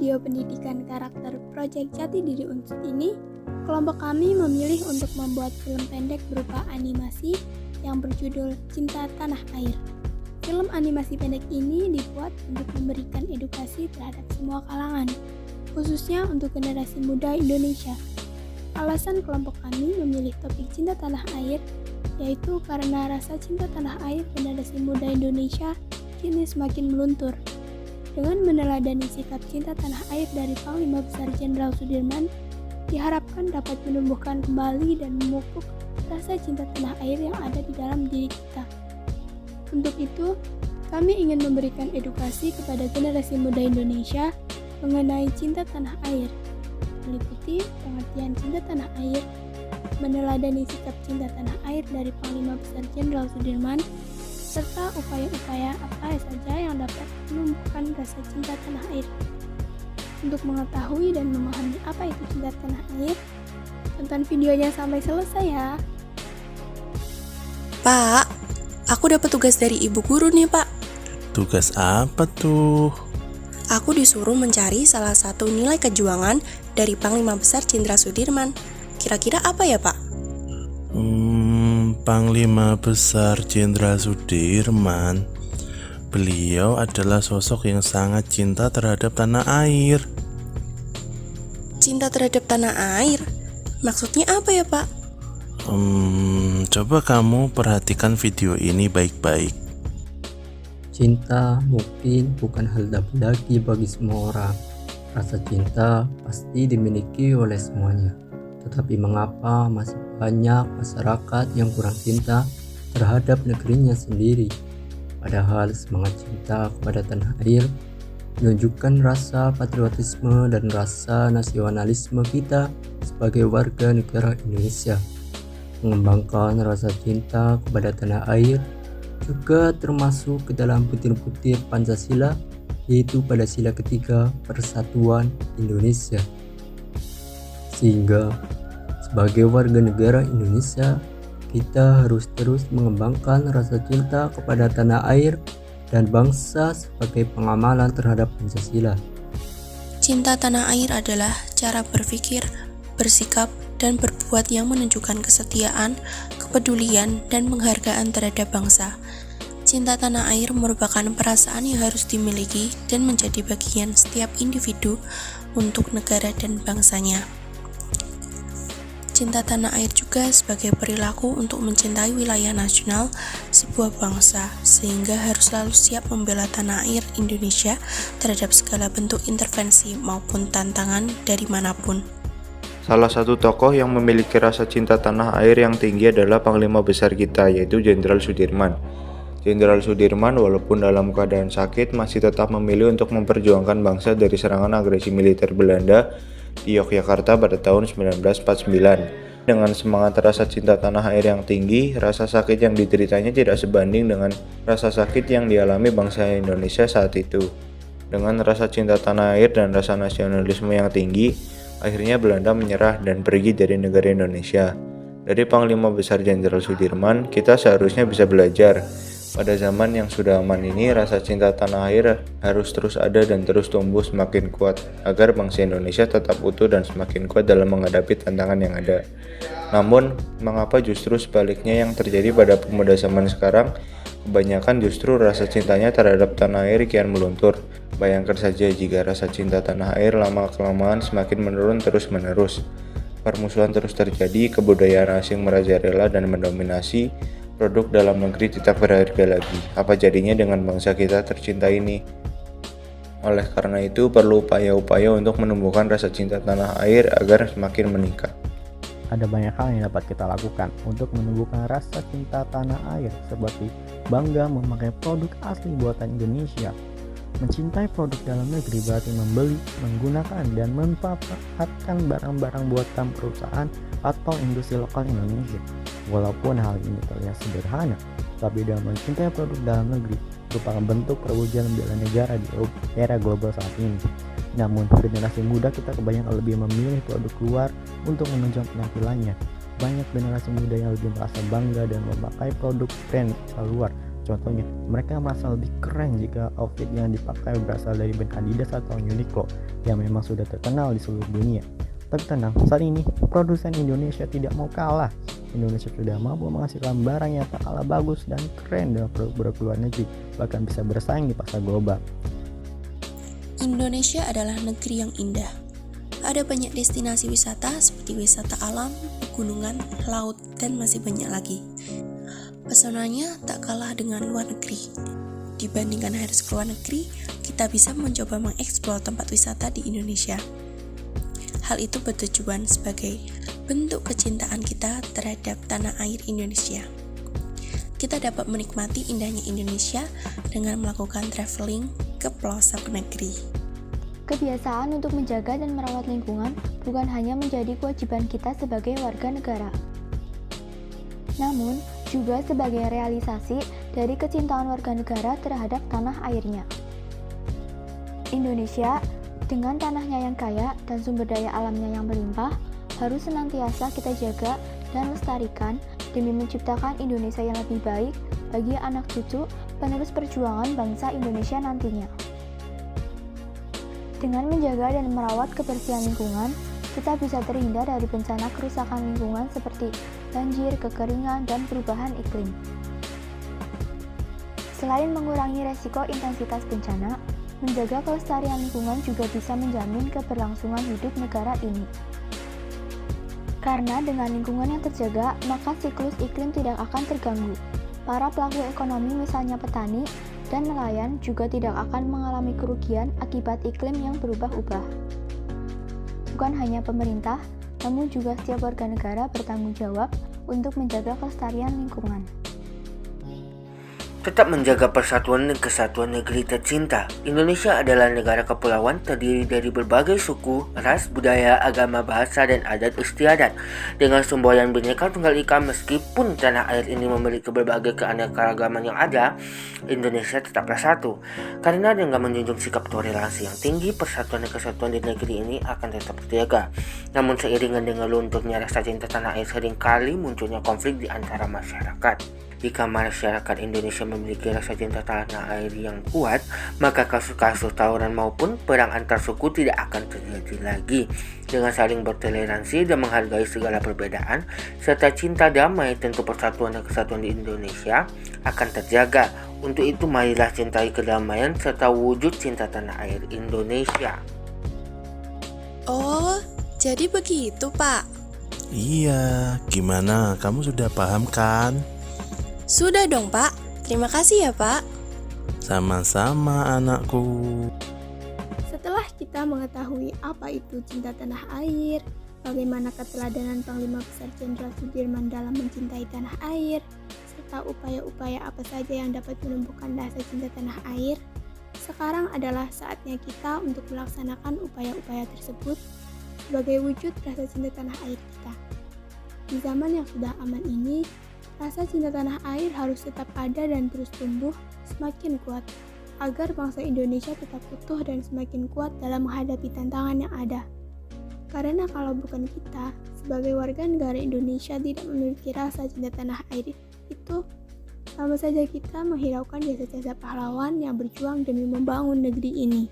video pendidikan karakter Proyek Jati Diri Unsur ini, kelompok kami memilih untuk membuat film pendek berupa animasi yang berjudul Cinta Tanah Air. Film animasi pendek ini dibuat untuk memberikan edukasi terhadap semua kalangan, khususnya untuk generasi muda Indonesia. Alasan kelompok kami memilih topik cinta tanah air yaitu karena rasa cinta tanah air generasi muda Indonesia kini semakin meluntur. Dengan meneladani sikap cinta tanah air dari Panglima Besar Jenderal Sudirman, diharapkan dapat menumbuhkan kembali dan memupuk rasa cinta tanah air yang ada di dalam diri kita. Untuk itu, kami ingin memberikan edukasi kepada generasi muda Indonesia mengenai cinta tanah air, meliputi pengertian cinta tanah air, meneladani sikap cinta tanah air dari Panglima Besar Jenderal Sudirman, serta upaya-upaya apa saja yang dapat menumbuhkan rasa cinta tanah air. Untuk mengetahui dan memahami apa itu cinta tanah air, tonton videonya sampai selesai ya. Pak, aku dapat tugas dari ibu guru nih, Pak. Tugas apa tuh? Aku disuruh mencari salah satu nilai kejuangan dari Panglima Besar Jenderal Sudirman. Kira-kira apa ya, Pak? Panglima Besar Jenderal Sudirman. Beliau adalah sosok yang sangat cinta terhadap tanah air. Cinta terhadap tanah air? Maksudnya apa ya, Pak? Coba kamu perhatikan video ini baik-baik. Cinta mungkin bukan hal laki bagi semua orang. Rasa cinta pasti dimiliki oleh semuanya. Tetapi mengapa masih banyak masyarakat yang kurang cinta terhadap negerinya sendiri? Padahal semangat cinta kepada tanah air menunjukkan rasa patriotisme dan rasa nasionalisme kita sebagai warga negara Indonesia. Mengembangkan rasa cinta kepada tanah air juga termasuk ke dalam butir-butir Pancasila, yaitu pada sila ketiga Persatuan Indonesia. Sehingga sebagai warga negara Indonesia, kita harus terus mengembangkan rasa cinta kepada tanah air dan bangsa sebagai pengamalan terhadap Pancasila. Cinta tanah air adalah cara berpikir, bersikap, dan berbuat yang menunjukkan kesetiaan, kepedulian, dan penghargaan terhadap bangsa. Cinta tanah air merupakan perasaan yang harus dimiliki dan menjadi bagian setiap individu untuk negara dan bangsanya. Cinta tanah air juga sebagai perilaku untuk mencintai wilayah nasional sebuah bangsa, sehingga harus selalu siap membela tanah air Indonesia terhadap segala bentuk intervensi maupun tantangan dari manapun. Salah satu tokoh yang memiliki rasa cinta tanah air yang tinggi adalah Panglima Besar kita, yaitu Jenderal Sudirman. Jenderal Sudirman walaupun dalam keadaan sakit masih tetap memilih untuk memperjuangkan bangsa dari serangan agresi militer Belanda di Yogyakarta pada tahun 1949. Dengan semangat rasa cinta tanah air yang tinggi, rasa sakit yang dideritanya tidak sebanding dengan rasa sakit yang dialami bangsa Indonesia saat itu. Dengan rasa cinta tanah air dan rasa nasionalisme yang tinggi, akhirnya Belanda menyerah dan pergi dari negara Indonesia. Dari Panglima Besar Jenderal Sudirman, kita seharusnya bisa belajar. Pada zaman yang sudah aman ini, rasa cinta tanah air harus terus ada dan terus tumbuh semakin kuat, agar bangsa Indonesia tetap utuh dan semakin kuat dalam menghadapi tantangan yang ada. Namun, mengapa justru sebaliknya yang terjadi pada pemuda zaman sekarang? Kebanyakan justru rasa cintanya terhadap tanah air kian meluntur. Bayangkan saja jika rasa cinta tanah air lama-kelamaan semakin menurun terus-menerus. Permusuhan terus terjadi, kebudayaan asing merajalela dan mendominasi, produk dalam negeri tidak berharga lagi. Apa jadinya dengan bangsa kita tercinta ini? Oleh karena itu, perlu upaya-upaya untuk menumbuhkan rasa cinta tanah air agar semakin meningkat. Ada banyak hal yang dapat kita lakukan untuk menumbuhkan rasa cinta tanah air, seperti bangga memakai produk asli buatan Indonesia. Mencintai produk dalam negeri berarti membeli, menggunakan, dan memanfaatkan barang-barang buatan perusahaan atau industri lokal Indonesia. Walaupun hal ini terlihat sederhana, tapi dalam mencintai produk dalam negeri merupakan bentuk perwujudan bela negara di era global saat ini. Namun, generasi muda kita kebanyakan lebih memilih produk luar untuk menunjang penampilannya. Banyak generasi muda yang lebih merasa bangga dan memakai produk brand asal luar. Contohnya, mereka merasa lebih keren jika outfit yang dipakai berasal dari brand Adidas atau Uniqlo yang memang sudah terkenal di seluruh dunia. Tapi tenang, saat ini produsen Indonesia tidak mau kalah. Indonesia sudah mampu menghasilkan barang yang tak kalah bagus dan keren dengan produk-produk luar negeri, bahkan bisa bersaing di pasar global. Indonesia adalah negeri yang indah. Ada banyak destinasi wisata seperti wisata alam, pegunungan, laut, dan masih banyak lagi. Pesonanya tak kalah dengan luar negeri. Dibandingkan harus ke luar negeri, kita bisa mencoba mengeksplor tempat wisata di Indonesia. Hal itu bertujuan sebagai bentuk kecintaan kita terhadap tanah air Indonesia. Kita dapat menikmati indahnya Indonesia dengan melakukan traveling ke pelosok negeri. Kebiasaan untuk menjaga dan merawat lingkungan bukan hanya menjadi kewajiban kita sebagai warga negara, namun juga sebagai realisasi dari kecintaan warga negara terhadap tanah airnya. Indonesia, dengan tanahnya yang kaya dan sumber daya alamnya yang melimpah, harus senantiasa kita jaga dan lestarikan demi menciptakan Indonesia yang lebih baik bagi anak cucu penerus perjuangan bangsa Indonesia nantinya. Dengan menjaga dan merawat kebersihan lingkungan, kita bisa terhindar dari bencana kerusakan lingkungan seperti banjir, kekeringan, dan perubahan iklim. Selain mengurangi resiko intensitas bencana, menjaga kelestarian lingkungan juga bisa menjamin keberlangsungan hidup negara ini. Karena dengan lingkungan yang terjaga, maka siklus iklim tidak akan terganggu. Para pelaku ekonomi misalnya petani dan nelayan juga tidak akan mengalami kerugian akibat iklim yang berubah-ubah. Bukan hanya pemerintah, namun juga setiap warga negara bertanggung jawab untuk menjaga kelestarian lingkungan. Tetap menjaga persatuan dan kesatuan negeri tercinta. Indonesia adalah negara kepulauan terdiri dari berbagai suku, ras, budaya, agama, bahasa, dan adat istiadat. Dengan semboyan Bhinneka Tunggal Ika, meskipun tanah air ini memiliki berbagai keanekaragaman yang ada, Indonesia tetaplah satu. Karena dengan menjunjung sikap toleransi yang tinggi, persatuan dan kesatuan di negeri ini akan tetap terjaga. Namun seiringan dengan lunturnya rasa cinta tanah air, seringkali munculnya konflik di antara masyarakat. Jika masyarakat Indonesia memiliki rasa cinta tanah air yang kuat, maka kasus-kasus tawuran maupun perang antar suku tidak akan terjadi lagi. Dengan saling bertoleransi dan menghargai segala perbedaan, serta cinta damai, tentu persatuan dan kesatuan di Indonesia akan terjaga. Untuk itu, marilah cintai kedamaian serta wujud cinta tanah air Indonesia. Oh, jadi begitu, Pak? Iya, gimana? Kamu sudah paham kan? Sudah dong, Pak. Terima kasih ya, Pak. Sama-sama anakku. Setelah kita mengetahui apa itu cinta tanah air, bagaimana keteladanan Panglima Besar Jenderal Sudirman dalam mencintai tanah air, serta upaya-upaya apa saja yang dapat menumbuhkan rasa cinta tanah air, sekarang adalah saatnya kita untuk melaksanakan upaya-upaya tersebut sebagai wujud rasa cinta tanah air kita. Di zaman yang sudah aman ini, rasa cinta tanah air harus tetap ada dan terus tumbuh semakin kuat, agar bangsa Indonesia tetap utuh dan semakin kuat dalam menghadapi tantangan yang ada. Karena kalau bukan kita, sebagai warga negara Indonesia tidak memiliki rasa cinta tanah air itu, sama saja kita menghiraukan jasa-jasa pahlawan yang berjuang demi membangun negeri ini.